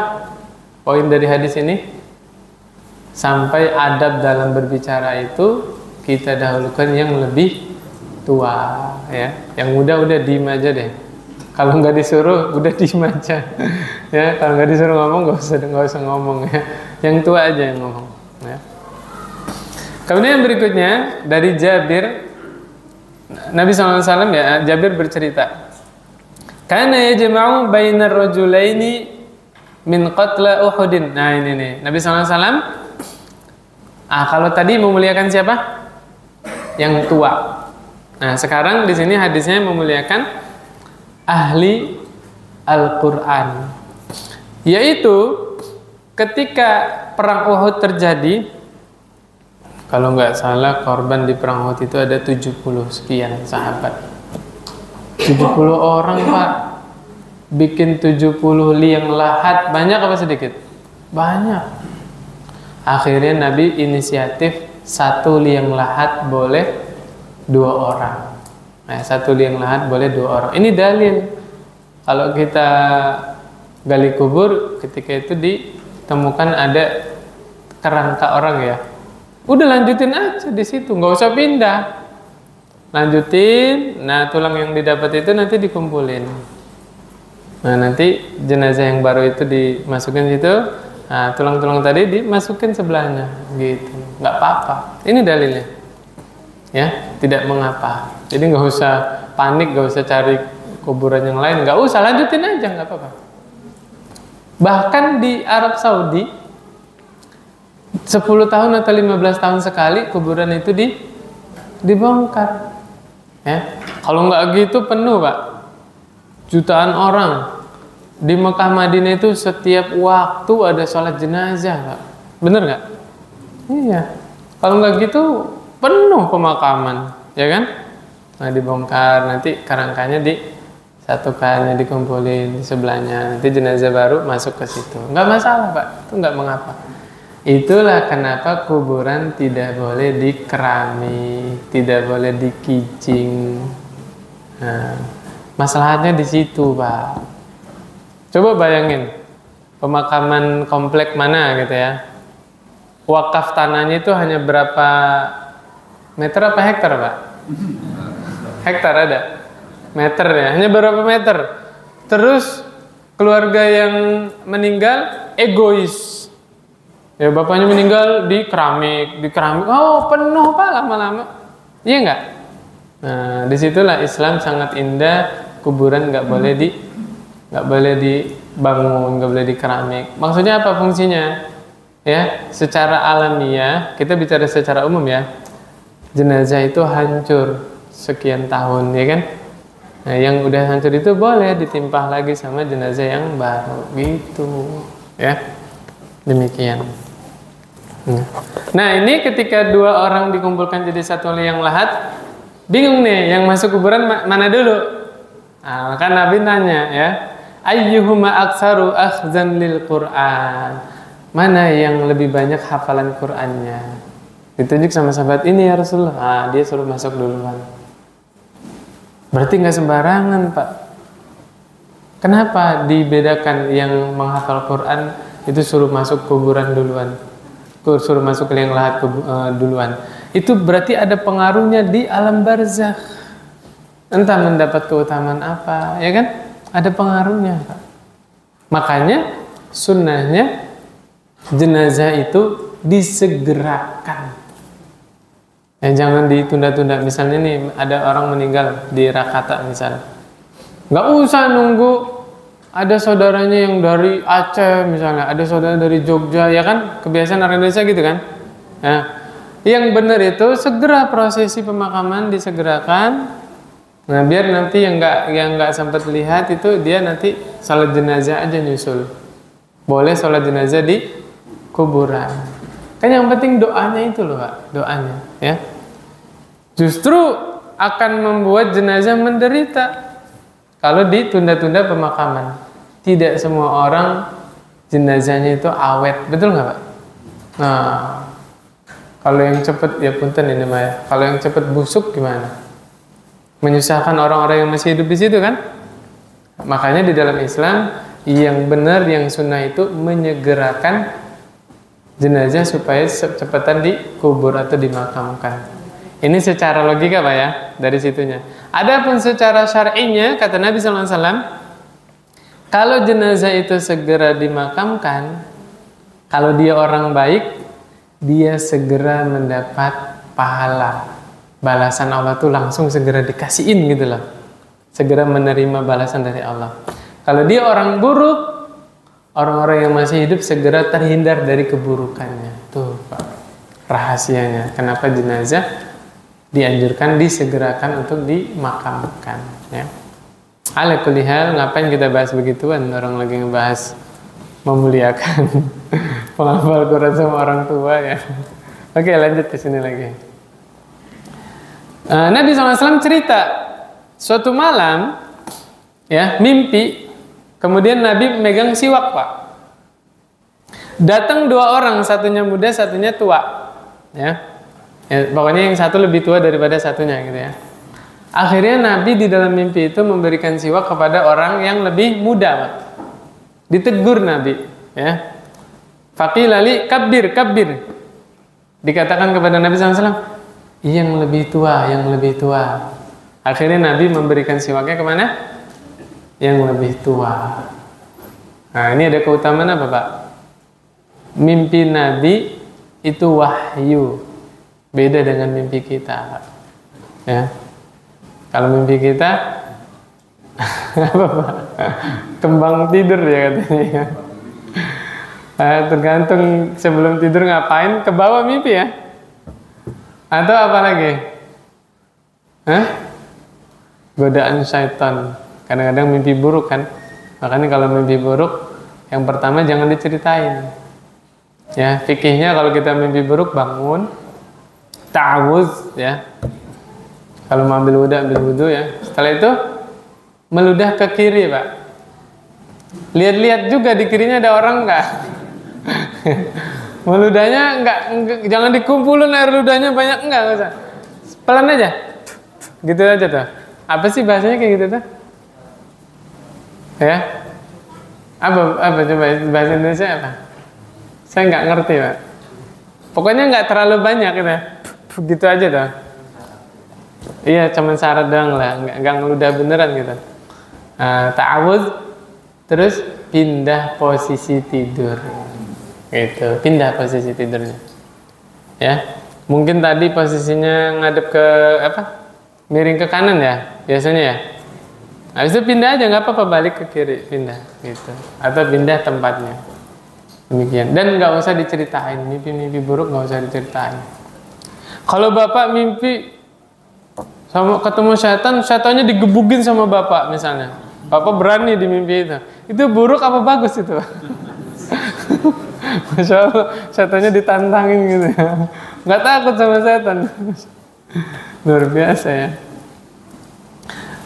Poin dari hadis ini, sampai adab dalam berbicara itu kita dahulukan yang lebih tua ya. Yang muda udah diem aja deh. Kalau nggak disuruh udah diem aja ya. Kalau nggak disuruh ngomong nggak usah ngomong ya. Yang tua aja yang ngomong ya. Kemudian yang berikutnya dari Jabir, Nabi SAW ya, Jabir bercerita, kana yajma'u bainar rajulaini min qatla Uhudin. Nah ini nih Nabi SAW. Kalau tadi memuliakan siapa? Yang tua. Nah, sekarang di sini hadisnya memuliakan ahli Al-Qur'an. Yaitu ketika perang Uhud terjadi, kalau nggak salah korban di perang Uhud itu ada 70 sekian sahabat. 70 orang, Pak. Bikin 70 liang lahat, banyak apa sedikit? Banyak. Akhirnya Nabi inisiatif satu liang lahat boleh 2 orang. Nah, satu liang lahat boleh 2 orang. Ini dalil. Kalau kita gali kubur, ketika itu ditemukan ada kerangka orang ya, udah lanjutin aja di situ, nggak usah pindah. Lanjutin. Nah, tulang yang didapat itu nanti dikumpulin. Nah, nanti jenazah yang baru itu dimasukin situ. Nah, tulang-tulang tadi dimasukin sebelahnya, gitu. Nggak apa-apa. Ini dalilnya. Ya, tidak mengapa. Jadi nggak usah panik, nggak usah cari kuburan yang lain, nggak usah, lanjutin aja, nggak apa-apa. Bahkan di Arab Saudi 10 tahun atau 15 tahun sekali kuburan itu dibongkar. Ya, kalau nggak gitu penuh, Pak. Jutaan orang. Di Mekah Madinah itu setiap waktu ada sholat jenazah, Pak. Bener nggak? Iya. Kalau nggak gitu penuh pemakaman, ya kan? Nah, dibongkar, nanti kerangkanya Satu kainnya dikumpulin di sebelahnya, nanti jenazah baru masuk ke situ. Nggak masalah Pak, itu nggak mengapa. Itulah kenapa kuburan tidak boleh dikerami, tidak boleh dikicing. Nah, masalahnya di situ Pak. Coba bayangin, pemakaman komplek mana gitu ya. Wakaf tanahnya itu hanya berapa meter apa hektar Pak? Hektar ada? Meter ya, hanya berapa meter. Terus keluarga yang meninggal egois. Ya bapaknya meninggal di keramik. Oh penuh Pak lama-lama. Iya nggak? Nah disitulah Islam sangat indah. Kuburan nggak boleh dibangun, nggak boleh dikeramik. Maksudnya apa fungsinya? Ya, secara alamiah kita bicara secara umum ya. Jenazah itu hancur sekian tahun, ya kan? Nah, yang udah hancur itu boleh ditimpah lagi sama jenazah yang baru, gitu, ya. Demikian. Nah, ini ketika dua orang dikumpulkan jadi satu liang lahat, bingung nih, yang masuk kuburan mana dulu? Nah, maka Nabi nanya, ya, ayyuhuma aktsaru akhzan lil Qur'an? Mana yang lebih banyak hafalan Qur'annya? Ditunjuk sama sahabat ini ya Rasulullah. Ah, dia suruh masuk duluan. Berarti nggak sembarangan Pak. Kenapa dibedakan yang menghafal Quran itu suruh masuk kuburan duluan, suruh masuk ke liang lahat duluan? Itu berarti ada pengaruhnya di alam barzakh. Entah mendapat keutamaan apa, ya kan? Ada pengaruhnya Pak. Makanya sunnahnya jenazah itu disegerakan. Ya, jangan ditunda-tunda. Misalnya nih ada orang meninggal di Rakata misalnya, nggak usah nunggu ada saudaranya yang dari Aceh misalnya, ada saudara dari Jogja, ya kan kebiasaan orang Indonesia gitu kan. Nah, yang benar itu segera prosesi pemakaman disegerakan. Nah biar nanti yang nggak sempat lihat itu dia nanti salat jenazah aja nyusul. Boleh salat jenazah di kuburan. Kan yang penting doanya itu loh Pak, doanya ya. Justru akan membuat jenazah menderita kalau ditunda-tunda pemakaman. Tidak semua orang jenazahnya itu awet, betul nggak Pak? Nah, kalau yang cepet ya punten ini Maya. Kalau yang cepet busuk gimana? Menyusahkan orang-orang yang masih hidup di situ kan? Makanya di dalam Islam yang benar, yang sunnah itu menyegerakan jenazah supaya cepatan dikubur atau dimakamkan. Ini secara logika Pak ya, dari situnya. Adapun secara syar'inya kata Nabi SAW, kalau jenazah itu segera dimakamkan, kalau dia orang baik, dia segera mendapat pahala. Balasan Allah tuh langsung segera dikasihin gitu loh. Segera menerima balasan dari Allah. Kalau dia orang buruk, orang-orang yang masih hidup segera terhindar dari keburukannya. Tuh Pak, rahasianya. Kenapa jenazah dianjurkan disegerakan untuk dimakamkan ya. Ala kulli hal, ngapain kita bahas begituan, orang lagi ngebahas memuliakan penghafal Quran sama orang tua ya. Oke, lanjut ke sini lagi. Nabi SAW cerita suatu malam ya, mimpi, kemudian Nabi megang siwak Pak. Datang dua orang, satunya muda, satunya tua ya. Ya, pokoknya yang satu lebih tua daripada satunya gitu ya. Akhirnya Nabi di dalam mimpi itu memberikan siwak kepada orang yang lebih muda Pak. Ditegur Nabi ya. Faqila li kabbir. Dikatakan kepada Nabi SAW, yang lebih tua. Akhirnya Nabi memberikan siwaknya kemana? Yang lebih tua. Nah ini ada keutamaan apa Pak? Mimpi Nabi itu wahyu. Beda dengan mimpi kita, ya. Kalau mimpi kita apa Pak? Kembang tidur ya katanya. Tergantung sebelum tidur ngapain, ke bawah mimpi ya. Atau apa lagi? Godaan syaitan. Kadang-kadang mimpi buruk kan. Makanya kalau mimpi buruk, yang pertama jangan diceritain. Ya, fikihnya kalau kita mimpi buruk bangun, ta'awuz ya. Kalau mau ambil wudhu ya. Setelah itu meludah ke kiri, Pak. Lihat-lihat juga di kirinya ada orang nggak? Meludahnya nggak, jangan dikumpulin air ludahnya banyak, nggak usah. Pelan aja, gitu aja tuh. Apa sih bahasanya kayak gitu tuh? Ya? Apa coba bahasa Indonesia apa? Saya nggak ngerti, Pak. Pokoknya nggak terlalu banyak gitu aja tuh. Iya, cuman syarat doang lah, nggak ngeludah beneran gitu. Ta'awudz, terus pindah posisi tidur, gitu. Pindah posisi tidurnya, ya. Mungkin tadi posisinya ngadep ke apa? Miring ke kanan ya, biasanya ya. Habis itu pindah aja, nggak apa-apa, balik ke kiri, pindah, gitu. Atau pindah tempatnya. Demikian. Dan nggak usah diceritain, mimpi-mimpi buruk nggak usah diceritain. Kalau bapak mimpi sama ketemu setan, setannya digebukin sama bapak misalnya, bapak berani di mimpi itu buruk apa bagus itu? Masya Allah, setannya ditantangin gitu ya, nggak takut sama setan. Luar biasa ya.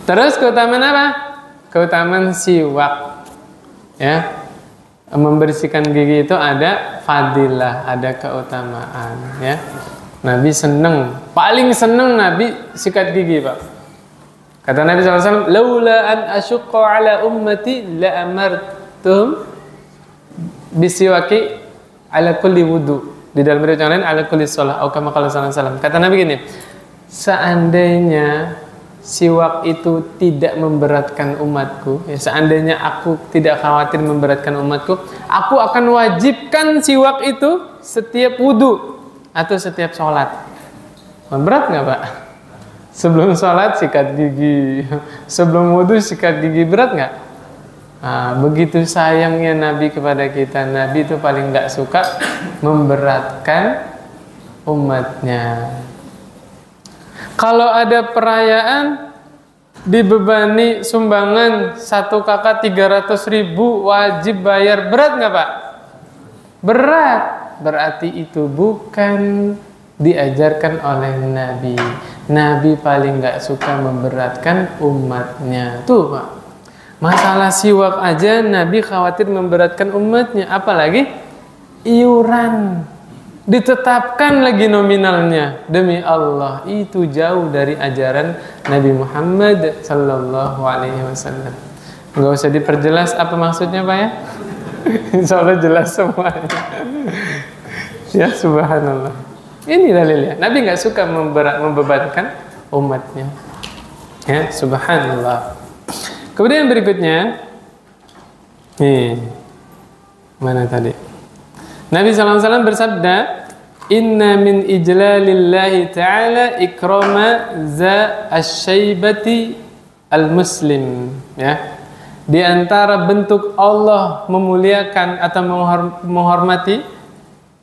Terus keutamaan apa? Keutamaan siwak, ya. Membersihkan gigi itu ada fadilah, ada keutamaan, ya. Nabi seneng, paling seneng Nabi sikat gigi, Pak. Kata Nabi SAW, laula an asyqa ala ummati la amartum bisiwaki ala kulli wudu. Di dalam riwayat yang lain ala kulli shalah atau kama qala sallallahu alaihi wasallam. Kata Nabi gini, seandainya siwak itu tidak memberatkan umatku, ya, seandainya aku tidak khawatir memberatkan umatku, aku akan wajibkan siwak itu setiap wudu atau setiap sholat. Berat nggak, Pak? Sebelum sholat sikat gigi, sebelum wudu sikat gigi, berat nggak? Nah, begitu sayangnya Nabi kepada kita. Nabi itu paling nggak suka memberatkan umatnya. Kalau ada perayaan dibebani sumbangan satu kakak 300.000 wajib bayar, berat nggak, Pak? Berat. Berarti itu bukan diajarkan oleh Nabi. Nabi paling nggak suka memberatkan umatnya. Tuh, Pak. Masalah siwak aja Nabi khawatir memberatkan umatnya, apalagi iuran. Ditetapkan lagi nominalnya. Demi Allah, itu jauh dari ajaran Nabi Muhammad sallallahu alaihi wasallam. Nggak usah diperjelas apa maksudnya, Pak ya. Insya Allah jelas semuanya. Ya, subhanallah. Ini dalilnya. Nabi nggak suka membebankan umatnya. Ya, subhanallah. Kemudian berikutnya, nih, mana tadi? Nabi SAW bersabda, inna min ijlalillahi ta'ala ikrama za asyaibati al-muslim. Ya. Di antara bentuk Allah memuliakan atau menghormati,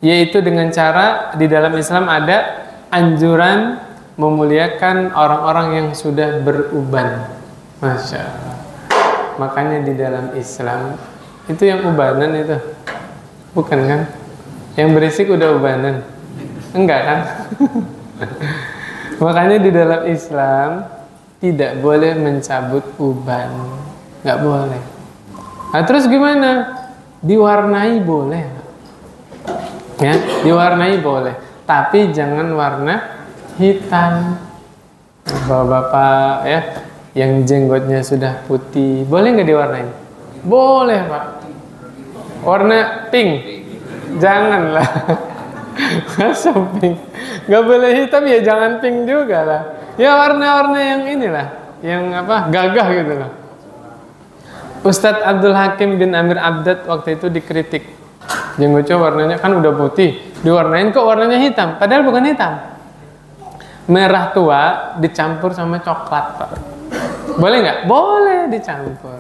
yaitu dengan cara di dalam Islam ada anjuran memuliakan orang-orang yang sudah beruban. Masya Allah. Makanya di dalam Islam itu yang ubanan itu, bukan kan? Yang berisik udah ubanan, enggak kan? Makanya di dalam Islam tidak boleh mencabut uban, nggak boleh. Nah terus gimana? Diwarnai boleh, ya, diwarnai boleh, tapi jangan warna hitam. Bapak-bapak ya, yang jenggotnya sudah putih, boleh nggak diwarnai? Boleh, Pak. Warna pink, janganlah. Masa pink? Nggak boleh hitam ya, jangan pink juga lah. Ya warna-warna yang inilah, yang apa, gagah gitu lah. Ustadz Abdul Hakim bin Amir Abdad waktu itu dikritik, jenggotnya warnanya kan udah putih, diwarnain kok warnanya hitam, padahal bukan hitam. Merah tua dicampur sama coklat, Pak. Boleh nggak? Boleh dicampur.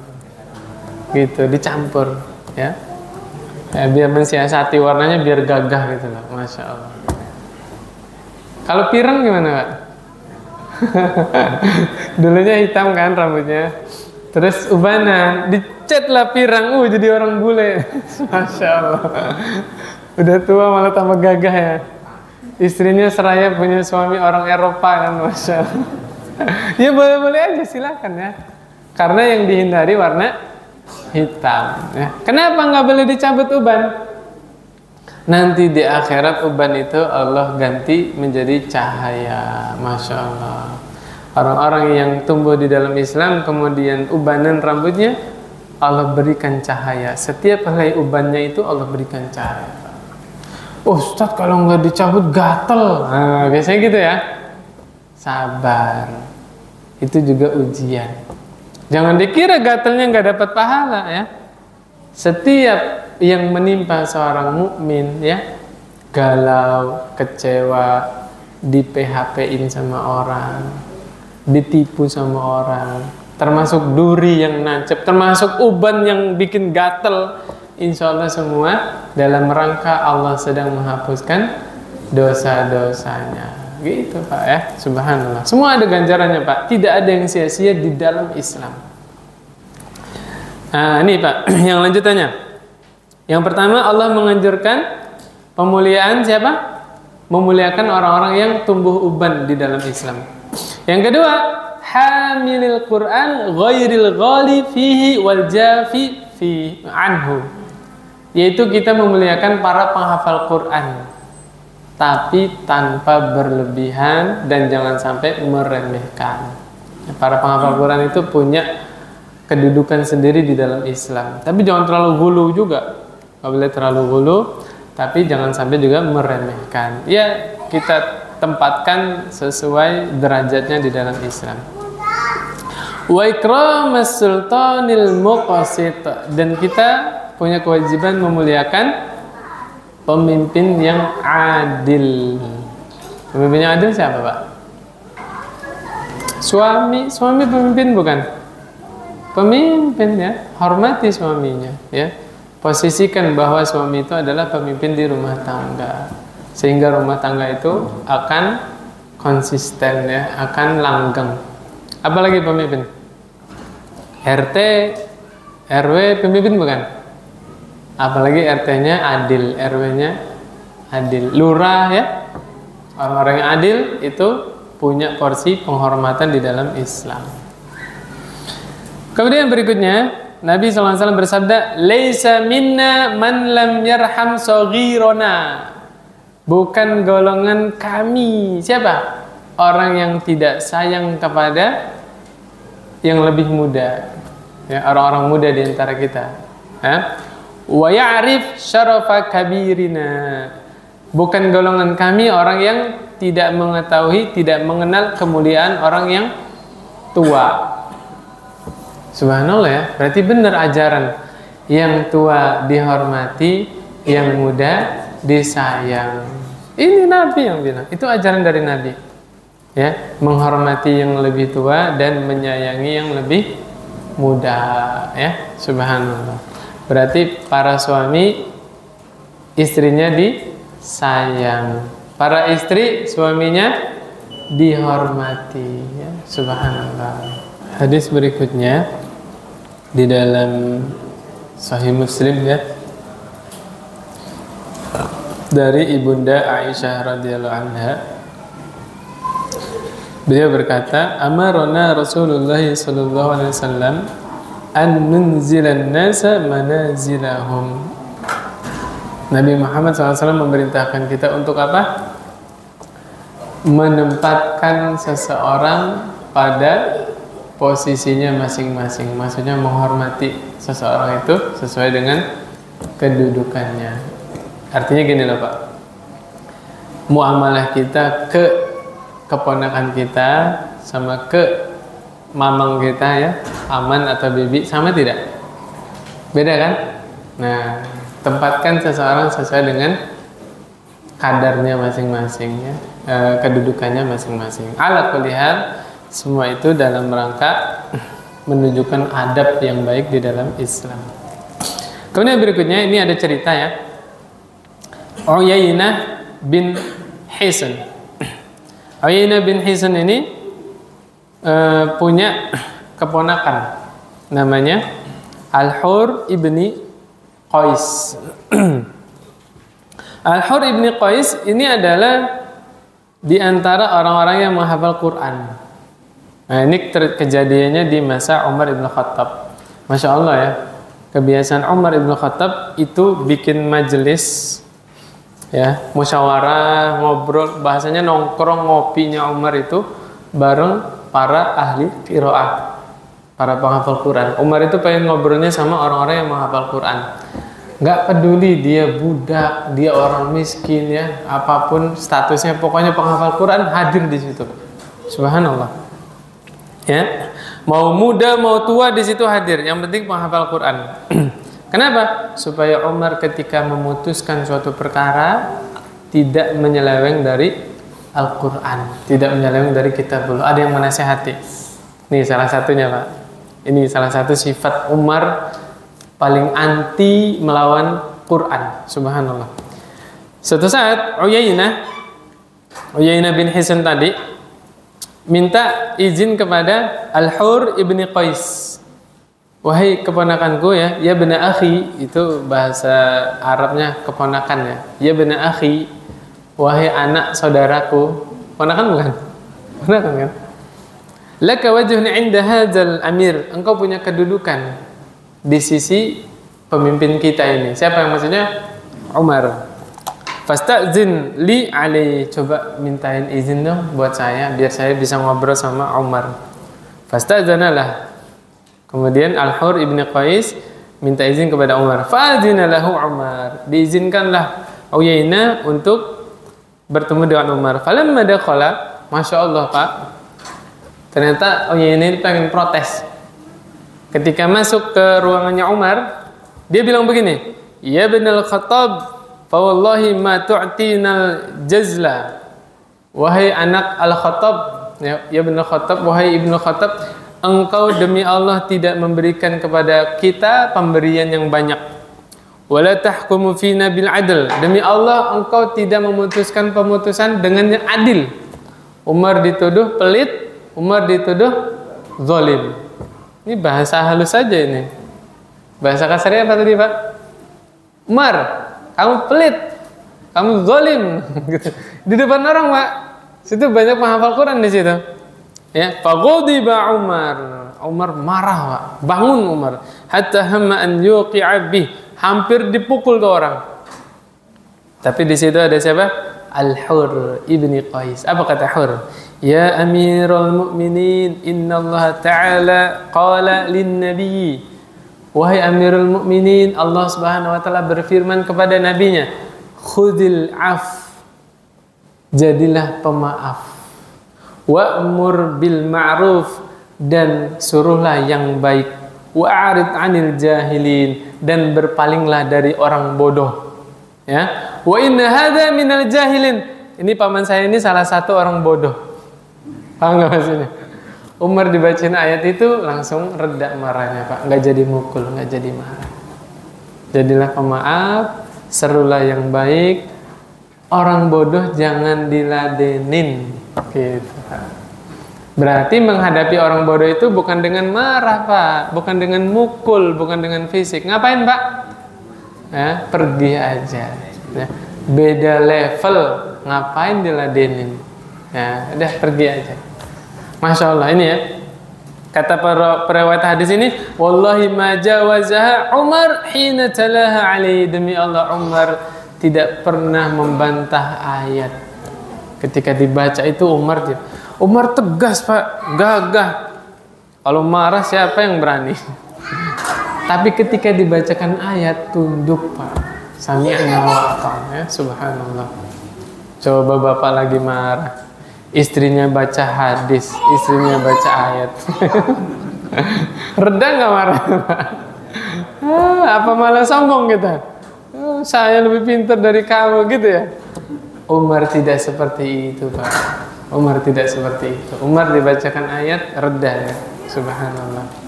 Gitu, dicampur, ya. Ya, biar mensiasati warnanya biar gagah gitu loh. Masya Allah. Kalau pirang gimana, Pak? Dulunya hitam kan rambutnya, terus ubanan, dicatlah pirang, jadi orang bule. Masya Allah. Udah tua malah tambah gagah ya. Istrinya seraya punya suami orang Eropa kan, Masya Allah. Ya boleh-boleh aja, silakan ya. Karena yang dihindari warna hitam. Ya. Kenapa nggak boleh dicabut uban? Nanti di akhirat uban itu Allah ganti menjadi cahaya. Masya Allah. Orang-orang yang tumbuh di dalam Islam kemudian ubanan rambutnya, Allah berikan cahaya. Setiap helai ubannya itu Allah berikan cahaya. Ustadz kalau nggak dicabut gatel. Nah, biasanya gitu ya. Sabar. Itu juga ujian. Jangan dikira gatelnya nggak dapat pahala ya. Setiap yang menimpa seorang mukmin ya, galau, kecewa, di PHP-in sama orang, ditipu sama orang, termasuk duri yang nancep, termasuk uban yang bikin gatel, insya Allah semua dalam rangka Allah sedang menghapuskan dosa-dosanya. Gitu Pak ya, subhanallah. Semua ada ganjarannya Pak, tidak ada yang sia-sia di dalam Islam. Nah ini Pak, yang lanjutannya. Yang pertama Allah menganjurkan pemuliaan siapa? Memuliakan orang-orang yang tumbuh uban di dalam Islam. Yang kedua, hamilil Quran ghairil ghali fihi wal jafi fi anhu. Yaitu kita memuliakan para penghafal Quran, tapi tanpa berlebihan dan jangan sampai meremehkan. Para penghafal Quran itu punya kedudukan sendiri di dalam Islam, tapi jangan terlalu hulu juga. Nggak boleh terlalu hulu, tapi jangan sampai juga meremehkan. Ya, kita tempatkan sesuai derajatnya di dalam Islam. Wa ikramas sultanil muqasit, dan kita punya kewajiban memuliakan pemimpin yang adil. Pemimpin yang adil siapa, Pak? Suami pemimpin bukan? Pemimpin ya, hormati suaminya ya. Posisikan bahwa suami itu adalah pemimpin di rumah tangga, sehingga rumah tangga itu akan konsisten ya, akan langgeng. Apalagi pemimpin? RT, RW pemimpin bukan? Apalagi RT-nya adil, RW-nya adil, lurah ya. Orang-orang yang adil itu punya porsi penghormatan di dalam Islam. Kemudian berikutnya Nabi SAW bersabda, "Laisa minna man lam yarham saghirona." Bukan golongan kami. Siapa? Orang yang tidak sayang kepada yang lebih muda. Ya, orang-orang muda di antara kita. Ya. Wa ya'rif syarafa kabirina. Bukan golongan kami orang yang tidak mengetahui, tidak mengenal kemuliaan orang yang tua. Subhanallah ya, berarti benar ajaran yang tua dihormati, yang muda disayang. Ini Nabi yang bilang, itu ajaran dari Nabi. Ya, menghormati yang lebih tua dan menyayangi yang lebih muda. Ya, subhanallah. Berarti para suami istrinya disayang, para istri suaminya dihormati. Ya, subhanallah. Hadis berikutnya di dalam Sahih Muslim ya, dari Ibunda Aisyah radhiyallahu anha. Beliau berkata, "Amarona Rasulullah sallallahu alaihi wasallam an nunzilan nasa manazilahum." Nabi Muhammad SAW memerintahkan kita untuk apa? Menempatkan seseorang pada posisinya masing-masing, maksudnya menghormati seseorang itu sesuai dengan kedudukannya. Artinya gini loh Pak, muamalah kita ke keponakan kita sama ke mamang kita ya, aman atau bibi, sama tidak? Beda kan? Nah, tempatkan seseorang sesuai dengan kadarnya masing-masing ya, kedudukannya masing-masing. Ala kulli hal, semua itu dalam rangka menunjukkan adab yang baik di dalam Islam. Kemudian berikutnya ini ada cerita ya. Uyainah bin Hisan. Uyainah bin Hisan ini punya keponakan namanya Al-Hur ibni Qais. Al-Hur ibni Qais ini adalah di antara orang-orang yang menghafal Quran. Nah, ini kejadiannya di masa Umar ibn Khattab. Masya Allah ya, kebiasaan Umar ibn Khattab itu bikin majelis, ya, musyawarah, ngobrol, bahasanya nongkrong ngopinya Umar itu bareng para ahli qiraah, para penghafal Quran. Umar itu pengen ngobrolnya sama orang-orang yang menghafal Quran. Nggak peduli dia budak, dia orang miskin, ya, apapun statusnya, pokoknya penghafal Quran hadir di situ. Subhanallah. Ya, mau muda mau tua di situ hadir. Yang penting penghafal Quran. Kenapa? Supaya Umar ketika memutuskan suatu perkara tidak menyeleweng dari Al-Quran, tidak menyeleweng dari kitabullah. Ada yang menasihati. Nih salah satunya, Pak. Ini salah satu sifat Umar paling anti melawan Quran. Subhanallah. Suatu saat Uyainah bin Hisn tadi minta izin kepada Al-Hur ibni Qais. Wahai keponakanku, ya, ya bena akhi, itu bahasa Arabnya keponakan, ya. Ya bena akhi, wahai anak saudaraku. Ponakan bukan? Ponakan kan? Laka wajhun 'inda hadzal amir. Engkau punya kedudukan di sisi pemimpin kita ini. Siapa yang maksudnya? Umar. Fasta'zin li alaihi, coba mintain izin dong buat saya biar saya bisa ngobrol sama Umar. Fasta'zanalah. Kemudian Al-Hur ibni Qais minta izin kepada Umar. Fa'adzina lahu Umar. Diizinkanlah Uyainah untuk bertemu dengan Umar. Falamma dakhala, Masya Allah, Pak. Ternyata Uyainah ini pengen protes. Ketika masuk ke ruangannya Umar, dia bilang begini, ya ibnul Khattab, fa wallahi ma tu'tinal jazla. Wahai anak Al-Khattab, ya ibnu Khattab, wahai ibnu Khattab, engkau demi Allah tidak memberikan kepada kita pemberian yang banyak. Wala tahkumu fina bil adl. Demi Allah engkau tidak memutuskan pemutusan dengan yang adil. Umar dituduh pelit, Umar dituduh zalim. Ini bahasa halus saja ini. Bahasa kasarnya apa tadi, Pak? Umar, kamu pelit, kamu zalim. Di depan orang, Pak. Situ banyak penghafal Quran di situ. Ya, faghadiba Umar. Umar marah, Pak. Bangun Umar. Hatta hamma an yuqi'a bih. Hampir dipukul ke orang. Tapi di situ ada siapa? Al-Hur ibni Qais. Apa kata Hur? Ya Amirul Mu'minin, innallaha ta'ala qala lin-nabi. Wahai Amirul Mukminin, Allah Subhanahu wa taala berfirman kepada nabinya, khudil af, jadilah pemaaf, wa'mur bil ma'ruf, dan suruhlah yang baik, wa'arid 'anil jahilin, dan berpalinglah dari orang bodoh. Ya, wa inna hadza minal jahilin. Ini paman saya ini salah satu orang bodoh. Paham nggak maksudnya? Umar dibacain ayat itu langsung reda marahnya, Pak. Nggak jadi mukul, nggak jadi marah. Jadilah pemaaf, serulah yang baik. Orang bodoh jangan diladenin, gitu, Pak. Berarti menghadapi orang bodoh itu bukan dengan marah, Pak, bukan dengan mukul, bukan dengan fisik. Ngapain, Pak? Ya, pergi aja. Ya, beda level, ngapain diladenin? Ya, udah pergi aja. Masya Allah, ini ya, kata perawat hadis ini, wallahi ma jawazaha Umar hina talaha alaihi. Demi Allah, Umar tidak pernah membantah ayat. Ketika dibaca itu Umar tegas, Pak, gagah. Kalau marah siapa yang berani? Tapi ketika dibacakan ayat, tunduk, Pak. Sami'na wa ata'na, ya, subhanallah. Coba bapak lagi marah, istrinya baca hadis, istrinya baca ayat. Reda nggak marah, Pak? Apa malah sombong kita? Saya lebih pintar dari kamu, gitu ya? Umar tidak seperti itu, Pak. Umar tidak seperti itu. Umar dibacakan ayat, reda, ya, subhanallah.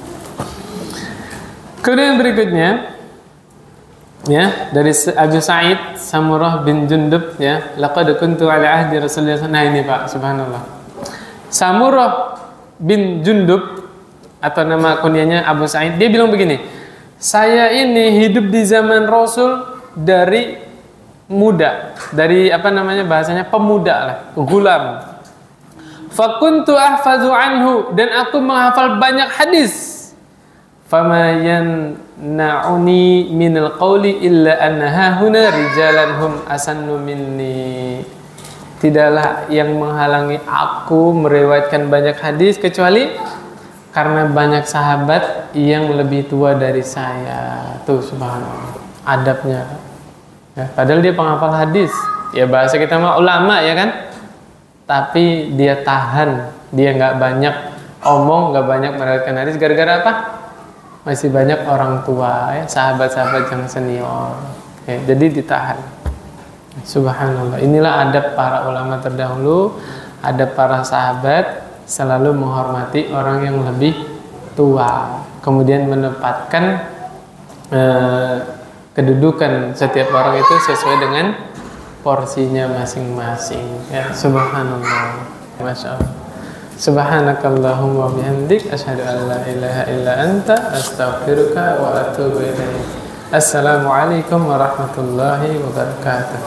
Kemudian berikutnya, ya, dari Abu Sa'id Samurah bin Jundub, ya, laqad kuntu ala ahdi Rasulullah. Nah ini, Pak, subhanallah. Samurah bin Jundub, atau nama kunyanya Abu Sa'id, dia bilang begini, saya ini hidup di zaman Rasul dari muda, dari apa namanya bahasanya pemuda lah, gulam. Fakuntu ahfazu anhu, dan aku menghafal banyak hadis. Fama yan'uni minal qawli illa anna hahuna rijalan hum asannu minni. Tidaklah yang menghalangi aku meriwayatkan banyak hadis kecuali karena banyak sahabat yang lebih tua dari saya. Tuh subhanallah adabnya. Ya, padahal dia penghafal hadis. Ya bahasa kita mah ulama ya kan. Tapi dia tahan, dia nggak banyak omong, nggak banyak meriwayatkan hadis. Gara-gara apa? Masih banyak orang tua, ya, sahabat-sahabat yang senior. Ya, jadi ditahan. Subhanallah. Inilah adab para ulama terdahulu, adab para sahabat selalu menghormati orang yang lebih tua. Kemudian menempatkan kedudukan setiap orang itu sesuai dengan porsinya masing-masing. Ya, subhanallah. Masya Allah. Subhanakallahumma bihamdik asyhadu an la ilaha illa anta astaghfiruka wa atubu ilaik. Assalamualaikum warahmatullahi wabarakatuh.